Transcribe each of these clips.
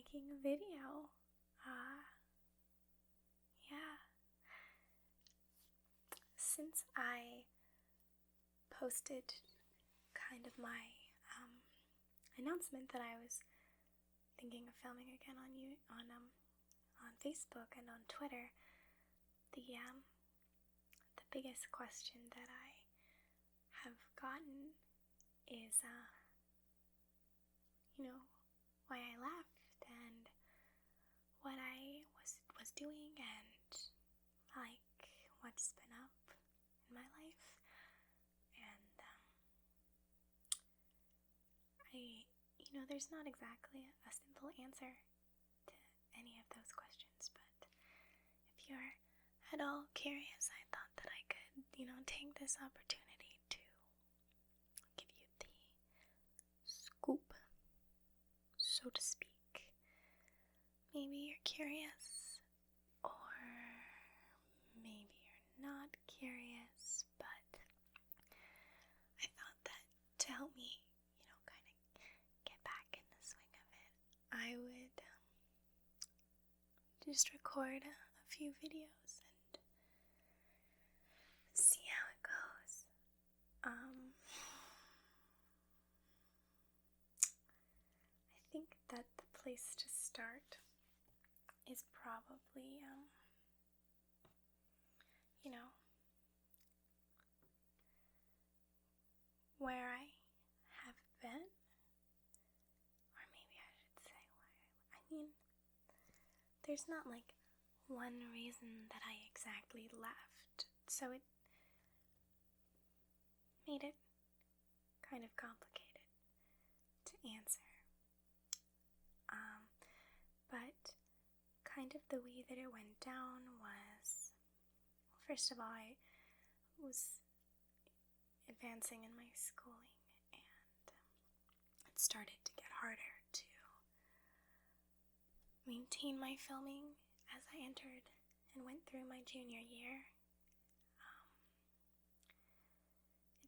making a video. Yeah. Since I posted kind of my announcement that I was thinking of filming again on Facebook and on Twitter, the biggest question that I have gotten is, why I left and what I was doing and, what's been up in my life. And, there's not exactly a simple answer to any of those questions, but if you're at all curious, I thought that I could, take this opportunity to give you the scoop, so to speak. Maybe you're curious, or maybe you're not curious, but I thought that to help me, kind of get back in the swing of it, I would just record a few videos and see how it goes. I think that the place to start is probably, where I have been, or maybe I should say there's not one reason that I exactly left, so it made it kind of complicated to answer. But kind of the way that it went down was, first of all, I was advancing in my schooling, and it started to get harder to maintain my filming as I entered and went through my junior year.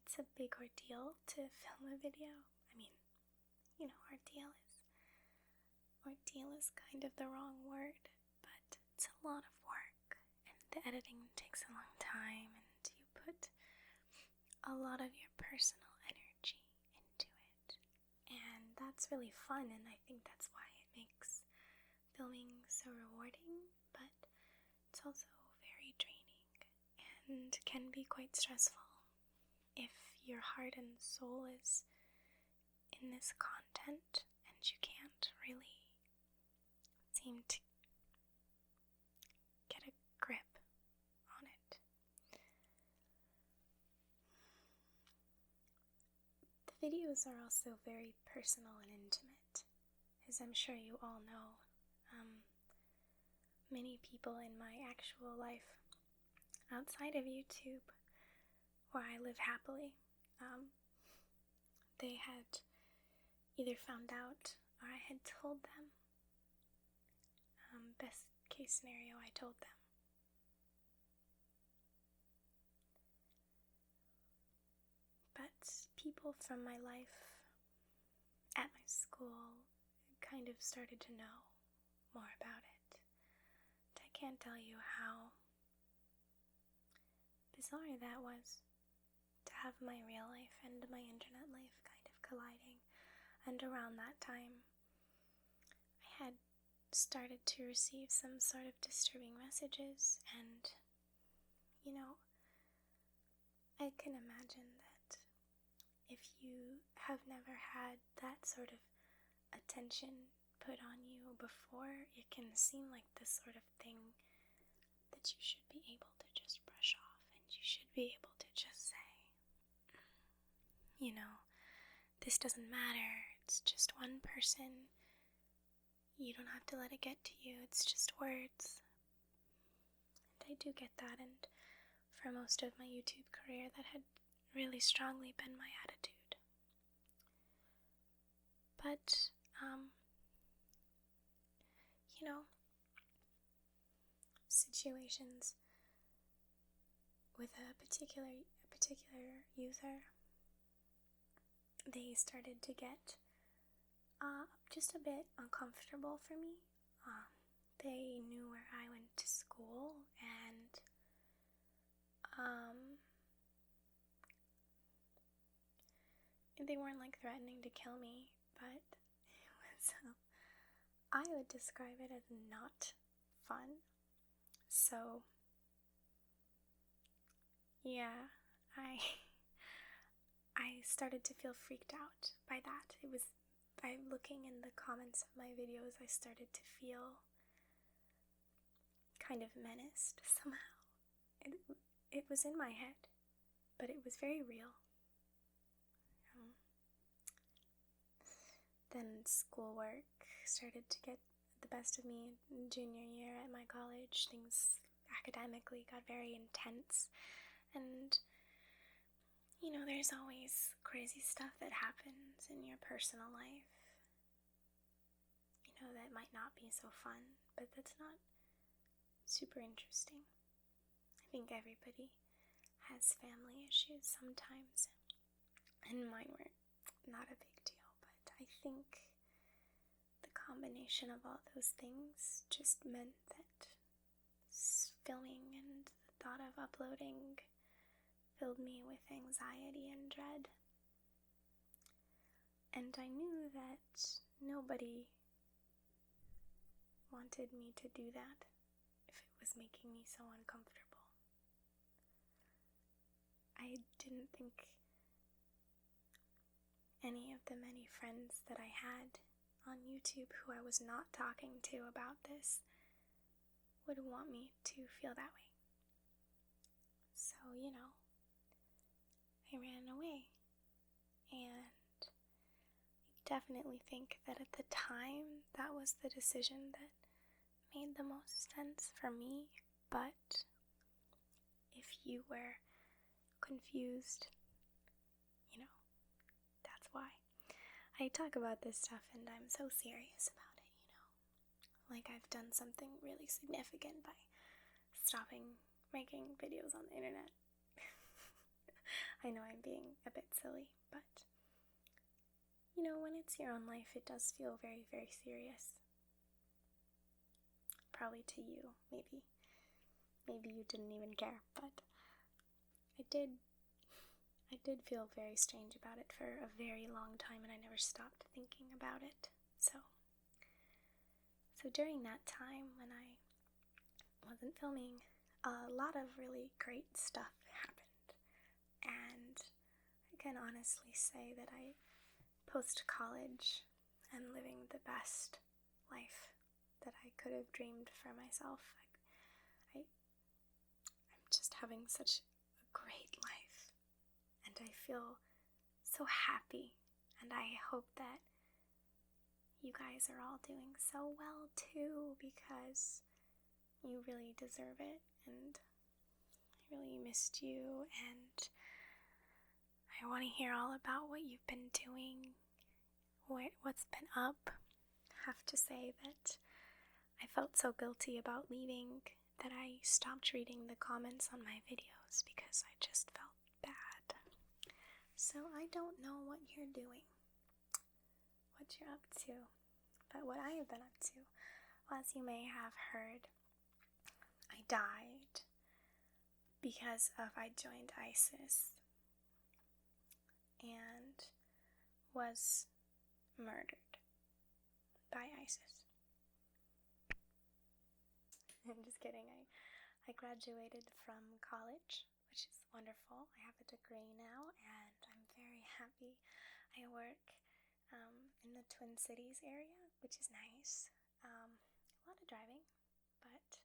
It's a big ordeal to film a video. Ordeal is kind of the wrong word, but it's a lot of work, and the editing takes a long time, and you put a lot of your personal energy into it, and that's really fun, and I think that's why it makes filming so rewarding, but it's also very draining and can be quite stressful if your heart and soul is in this content and you can't really seem to get a grip on it. The videos are also very personal and intimate, as I'm sure you all know. Many people in my actual life outside of YouTube, where I live happily, they had either found out or I had told them. Best case scenario, I told them. But people from my life at my school kind of started to know more about it. And I can't tell you how bizarre that was, to have my real life and my internet life kind of colliding. And around that time, I had started to receive some sort of disturbing messages, and I can imagine that if you have never had that sort of attention put on you before, it can seem like this sort of thing that you should be able to just brush off, and you should be able to just say, this doesn't matter, it's just one person, you don't have to let it get to you, it's just words. And I do get that, and for most of my YouTube career, that had really strongly been my attitude. But, situations with a particular user, they started to get just a bit uncomfortable for me. They knew where I went to school, and they weren't like threatening to kill me, but it was, I would describe it as not fun. So, yeah, I started to feel freaked out by that. By looking in the comments of my videos, I started to feel kind of menaced somehow. It was in my head, but it was very real. Then schoolwork started to get the best of me in junior year at my college. Things academically got very intense, and there's always crazy stuff that happens in your personal life, that might not be so fun, but that's not super interesting. I think everybody has family issues sometimes, and mine were not a big deal, but I think the combination of all those things just meant that filming and the thought of uploading filled me with anxiety and dread. And I knew that nobody wanted me to do that if it was making me so uncomfortable. I didn't think any of the many friends that I had on YouTube who I was not talking to about this would want me to feel that way. So, I ran away. And I definitely think that at the time, that was the decision that made the most sense for me. But if you were confused, that's why. I talk about this stuff and I'm so serious about it, like I've done something really significant by stopping making videos on the internet. I know I'm being a bit silly, but when it's your own life, it does feel very, very serious. Probably to you, maybe you didn't even care, but I did feel very strange about it for a very long time, and I never stopped thinking about it. So during that time when I wasn't filming, a lot of really great stuff happened, and I can honestly say that I, post-college, am living the best life that I could have dreamed for myself. I'm just having such a great life, and I feel so happy, and I hope that you guys are all doing so well too, because you really deserve it, and I really missed you, and I want to hear all about what you've been doing, what's been up. I have to say that I felt so guilty about leaving that I stopped reading the comments on my videos because I just felt bad. So I don't know what you're doing, what you're up to, but what I have been up to, well, as you may have heard, I died because I joined ISIS and was murdered by ISIS. I'm just kidding. I graduated from college, which is wonderful. I have a degree now, and I'm very happy. I work in the Twin Cities area, which is nice. A lot of driving, but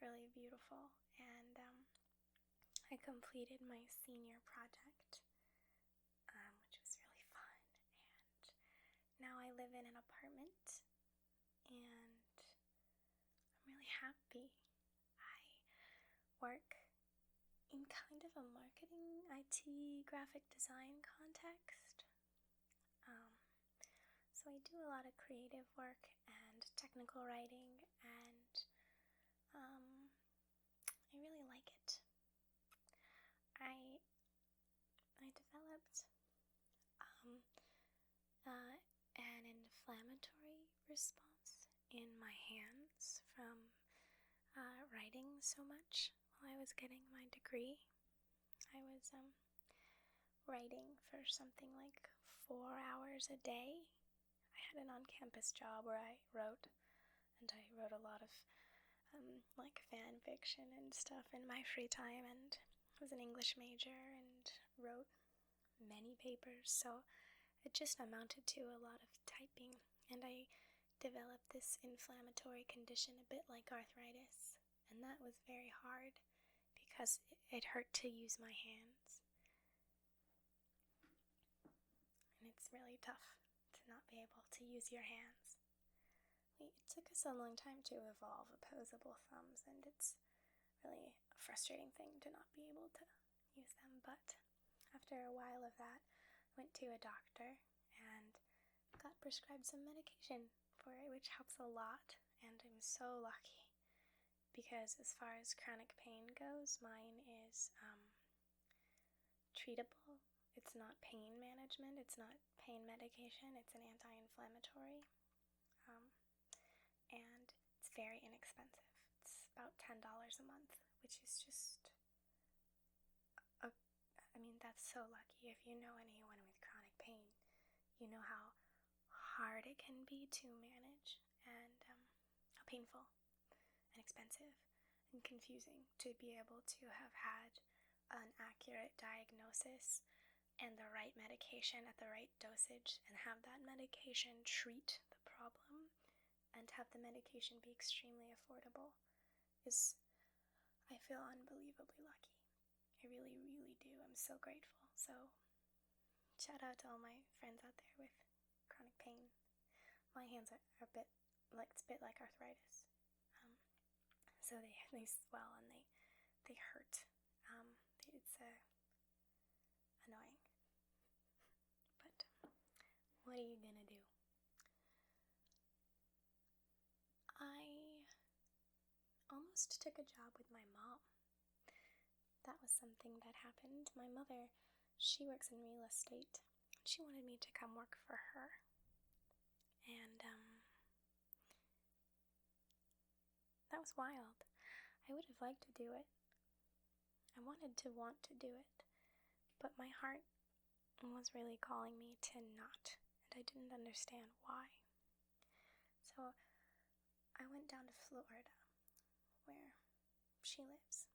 really beautiful. And I completed my senior project, which was really fun. And now I live in an apartment, and I'm really happy. I work in kind of a marketing, IT, graphic design context. So I do a lot of creative work and technical writing, and I really like it. I developed an inflammatory response in my hands from writing so much while I was getting my degree. I was writing for something like 4 hours a day. I had an on-campus job where I wrote, and I wrote a lot of like fan fiction and stuff in my free time, and I was an English major and wrote many papers, so it just amounted to a lot of typing, and I developed this inflammatory condition a bit like arthritis, and that was very hard because it hurt to use my hands, and it's really tough to not be able to use your hands. It took us a long time to evolve opposable thumbs, and it's really a frustrating thing to not be able to use them, but after a while of that, I went to a doctor and got prescribed some medication for it, which helps a lot, and I'm so lucky because as far as chronic pain goes, mine is treatable. It's not pain management, it's not pain medication, it's an anti-inflammatory, and it's very inexpensive. It's about $10 a month, which is just, that's so lucky. If you know anyone with chronic pain, you know how hard it can be to manage, and how painful and expensive and confusing to be able to have had an accurate diagnosis and the right medication at the right dosage, and have that medication treat the problem, and have the medication be extremely affordable I feel unbelievably lucky. I really, really do. I'm so grateful. So, shout out to all my friends out there with chronic pain. My hands are a bit like arthritis. So they swell and they hurt. It's annoying. But what are you gonna do? I almost took a job with my mom. That was something that happened. My mother, she works in real estate. She wanted me to come work for her. And that was wild. I would have liked to do it. I wanted to want to do it. But my heart was really calling me to not. And I didn't understand why. So I went down to Florida, where she lives,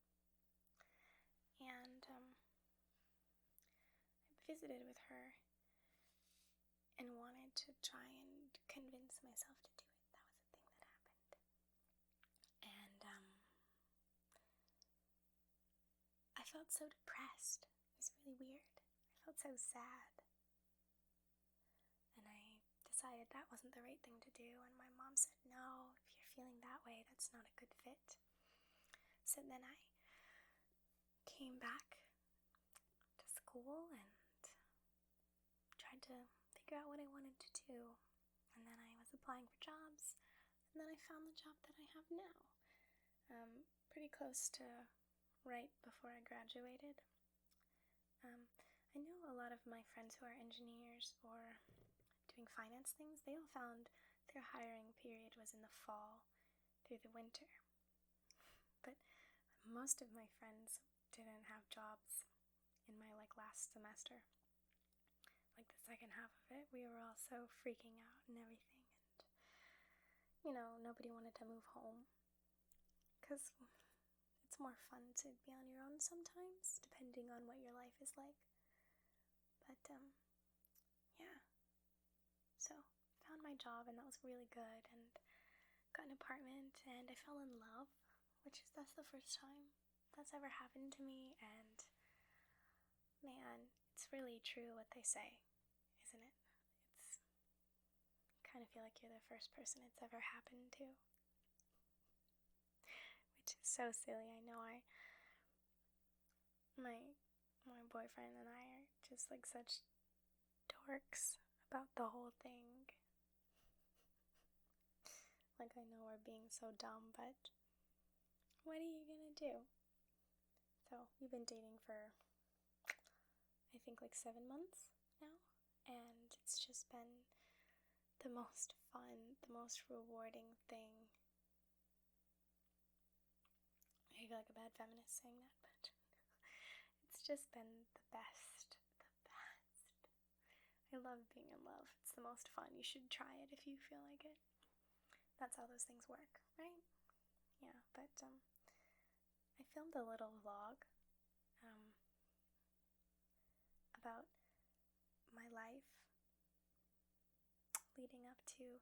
and I visited with her and wanted to try and convince myself to do it. That was the thing that happened. And I felt so depressed. It was really weird. I felt so sad. And I decided that wasn't the right thing to do, and my mom said, no, if you're feeling that way, that's not a good fit. So then I came back to school and tried to figure out what I wanted to do, and then I was applying for jobs, and then I found the job that I have now, pretty close to right before I graduated. I know a lot of my friends who are engineers or doing finance things, they all found their hiring period was in the fall through the winter. But most of my friends didn't have jobs in my last semester. Like the second half of it, we were all so freaking out and everything, and nobody wanted to move home because it's more fun to be on your own sometimes, depending on what your life is like. But yeah, so found my job, and that was really good, and got an apartment, and I fell in love, that's the first time that's ever happened to me, and man, it's really true what they say, isn't it? You kind of feel like you're the first person it's ever happened to, which is so silly. I know my boyfriend and I are just like such dorks about the whole thing. Like, I know we're being so dumb, but what are you gonna do? So, we've been dating for, I think, like 7 months now, and it's just been the most fun, the most rewarding thing. I feel like a bad feminist saying that, but it's just been the best. I love being in love. It's the most fun. You should try it if you feel like it. That's how those things work, right? Yeah, but I filmed a little vlog about my life leading up to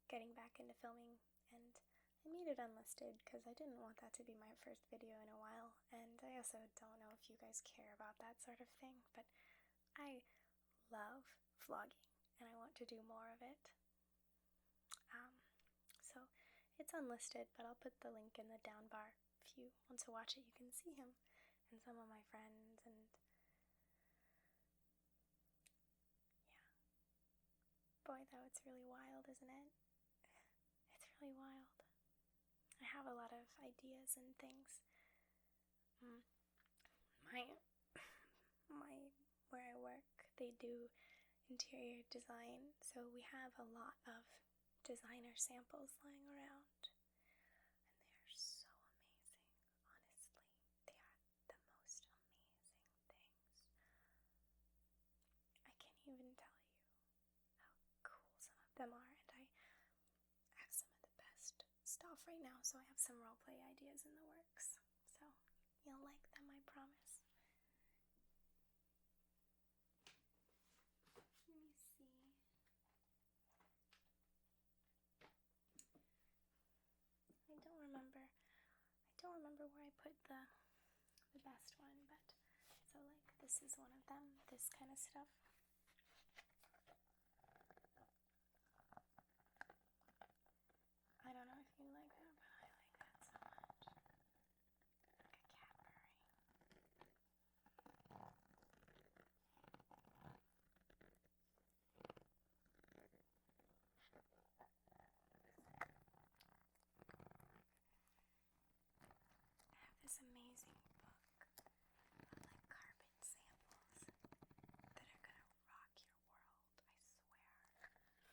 getting back into filming, and I made it unlisted because I didn't want that to be my first video in a while, and I also don't know if you guys care about that sort of thing, but I love vlogging and I want to do more of it. So it's unlisted, but I'll put the link in the down bar. If you want to watch it, you can see him and some of my friends, and yeah. Boy, though, it's really wild, isn't it? It's really wild. I have a lot of ideas and things. Where I work, they do interior design, so we have a lot of designer samples lying around, and they are so amazing. Honestly, they are the most amazing things. I can't even tell you how cool some of them are, and I have some of the best stuff right now, so I have some roleplay ideas in the works, so you'll like them, I promise. Let me see. I don't remember where I put the best one, but so like this is one of them, this kind of stuff. I don't know if you like that, but I like that so much. Like a cat purring. I have this amazing book of like carpet samples that are gonna rock your world, I swear.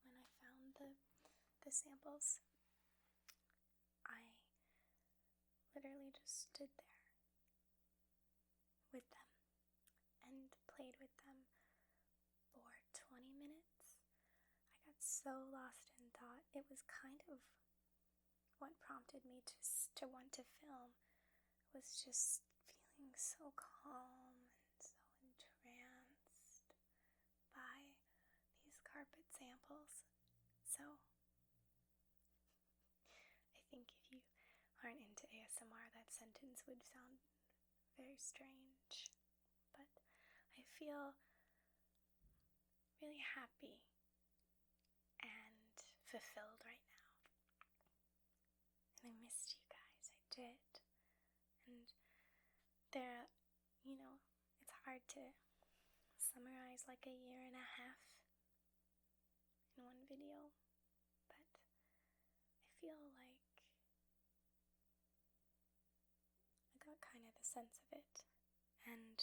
When I found the samples, I literally just stood there with them and played with them for 20 minutes. I got so lost in thought. It was kind of what prompted me to want to film, was just feeling so calm and so entranced by these carpet samples. So I think if you aren't into ASMR, that sentence would sound very strange, but I feel really happy and fulfilled right now. And I missed you guys, I did. And it's hard to summarize like a year and a half in one video, but I feel like I got kind of the sense of it, and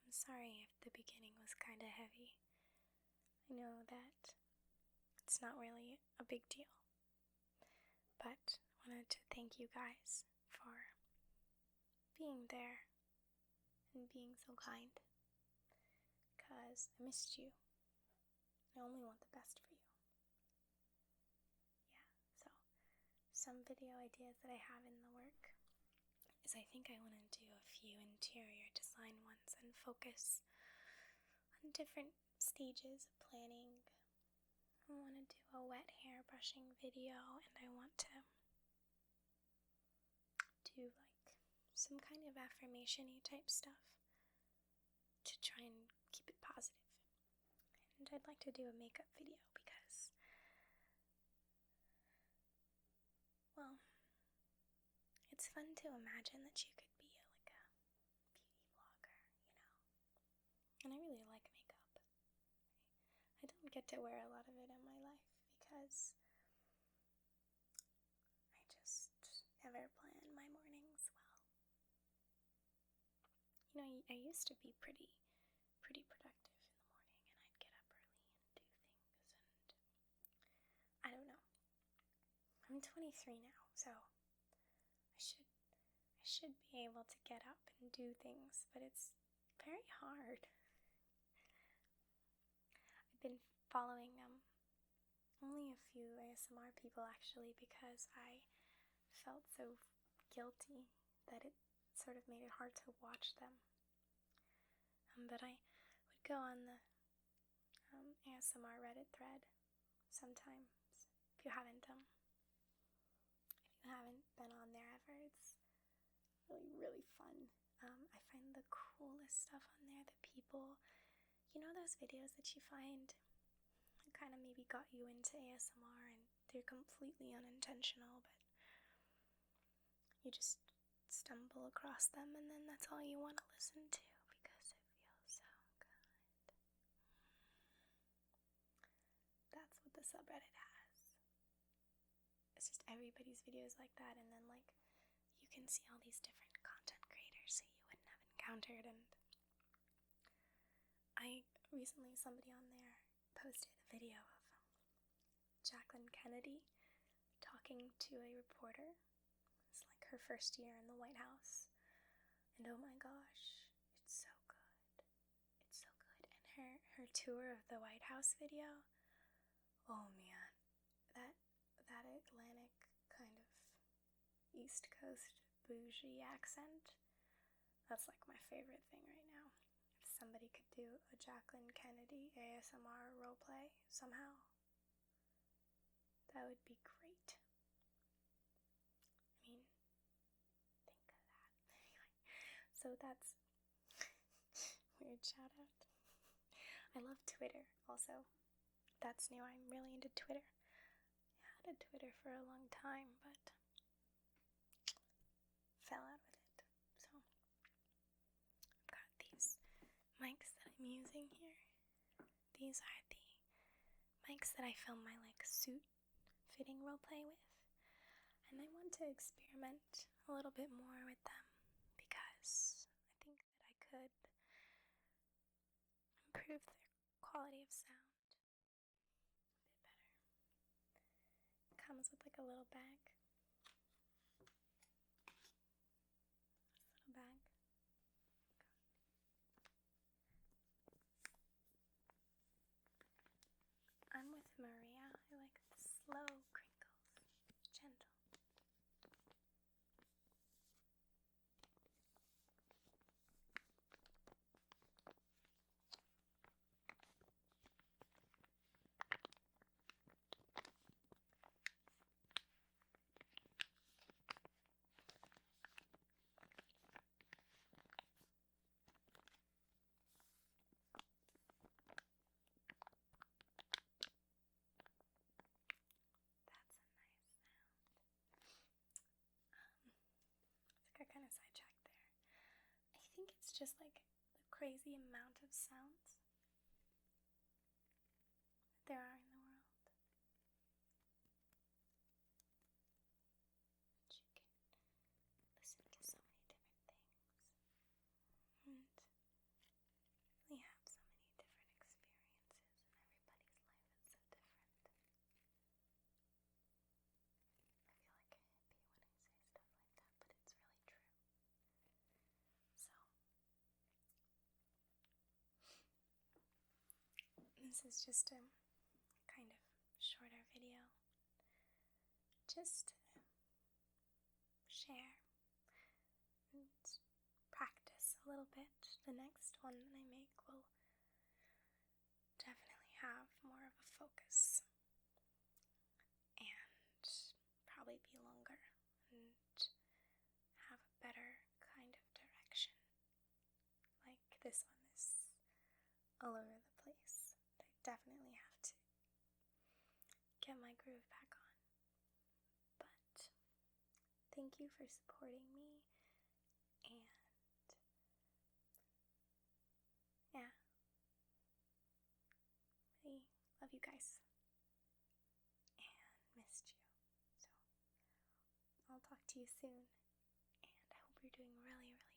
I'm sorry if the beginning was kind of heavy. I know that it's not really a big deal, but I wanted to thank you guys for being there and being so kind, because I missed you. I only want the best for you. Yeah, so some video ideas that I have in the work is I think I want to do a few interior design ones and focus on different stages of planning. I want to do a wet hair brushing video, and I want to do like some kind of affirmation-y type stuff to try and keep it positive. And I'd like to do a makeup video because, well, it's fun to imagine that you could be like a beauty vlogger, And I really like makeup. I don't get to wear a lot of it in my life because I just never plan my mornings well. I used to be pretty productive in the morning, and I'd get up early and do things I'm 23 now, so I should be able to get up and do things, but it's very hard. I've been following only a few ASMR people actually, because I felt so guilty that it sort of made it hard to watch them. But I would go on the ASMR Reddit thread sometimes. If you haven't been on there ever, it's really, really fun. I find the coolest stuff on there. The people, those videos that you find kind of maybe got you into ASMR and they're completely unintentional, but you just stumble across them and then that's all you want to listen to because it feels so good. That's what the subreddit has. It's just everybody's videos like that, and then you can see all these different content creators who you wouldn't have encountered. And recently somebody on there posted a video of Jacqueline Kennedy talking to a reporter. It's like her first year in the White House, and oh my gosh, it's so good. It's so good. And her tour of the White House video, oh man, that Atlantic kind of East Coast bougie accent, that's like my favorite thing right now. If somebody could do a Jacqueline Kennedy ASMR roleplay somehow, that would be great. I mean, think of that. Anyway, so that's weird shout out. I love Twitter also. That's new. I'm really into Twitter. I had a Twitter for a long time, but fell out with it. So I've got these mics that I'm using here. These are the mics that I film my suit fitting roleplay with, and I want to experiment a little bit more with them because I think that I could improve their quality of sound a bit better. It comes with a little bag. This little bag. I'm with Maria. I like the slow crinkles, gentle. I kind of sidetracked there. I think it's just the crazy amount of sounds that there are in the world. And you can listen to so many different things and really have so many different experiences, and everybody's life is so different. I feel like a hippie when I say stuff like that, but it's really true. So, this is just a kind of shorter video, just to share and practice a little bit. The next one that I make will definitely have more of a focus and probably be longer and have a better kind of direction. Like this one is all over the place. I definitely have to get my groove back on. But thank you for supporting me, and yeah, really love you guys and missed you. So I'll talk to you soon, and I hope you're doing really, really